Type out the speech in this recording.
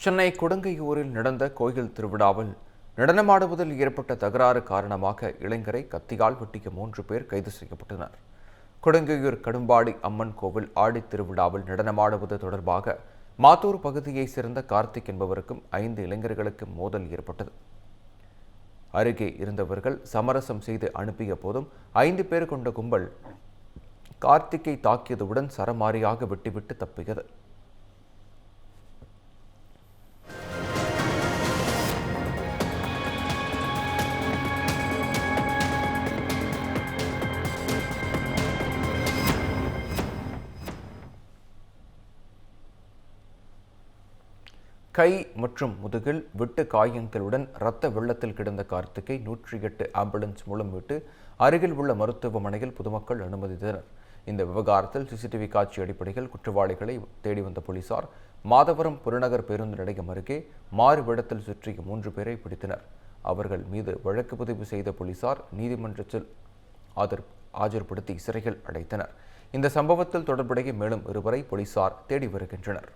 சென்னை கொடுங்கையூரில் நடந்த கோயில் திருவிழாவில் நடனமாடுவதில் ஏற்பட்ட தகராறு காரணமாக இளைஞரை கத்தியால் வெட்டிய 3 பேர் கைது செய்யப்பட்டனர். கொடுங்கையூர் கடும்பாடி அம்மன் கோவில் ஆடித் திருவிழாவில் நடனமாடுவது தொடர்பாக மாத்தூர் பகுதியைச் சேர்ந்த கார்த்திக் என்பவருக்கும் 5 இளைஞர்களுக்கு மோதல் ஏற்பட்டது. அருகே இருந்தவர்கள் சமரசம் செய்து அனுப்பிய போதும் 5 பேர் கொண்ட கும்பல் கார்த்திக்கை தாக்கியதுடன் சரமாரியாக வெட்டிவிட்டு தப்பியது. கை மற்றும் முதுகில் வெட்டு காயங்களுடன் இரத்த வெள்ளத்தில் கிடந்த கார்த்திக்கை 108 ஆம்புலன்ஸ் மூலம் மீட்டு அருகில் உள்ள மருத்துவமனையில் பொதுமக்கள் அனுமதித்தனர். இந்த விவகாரத்தில் சிசிடிவி காட்சி அடிப்படையில் குற்றவாளிகளை தேடி வந்த போலீசார் மாதவரம் புறநகர் பேருந்து நிலையம் அருகே மாறு வேடத்தில் சுற்றிய 3 பேரை பிடித்தனர். அவர்கள் மீது வழக்கு பதிவு செய்த போலீசார் நீதிமன்றத்தில் ஆஜர்படுத்தி சிறையில் அடைத்தனர். இந்த சம்பவத்தில் தொடர்புடைய மேலும் 2 பேரை போலீசார் தேடி வருகின்றனர்.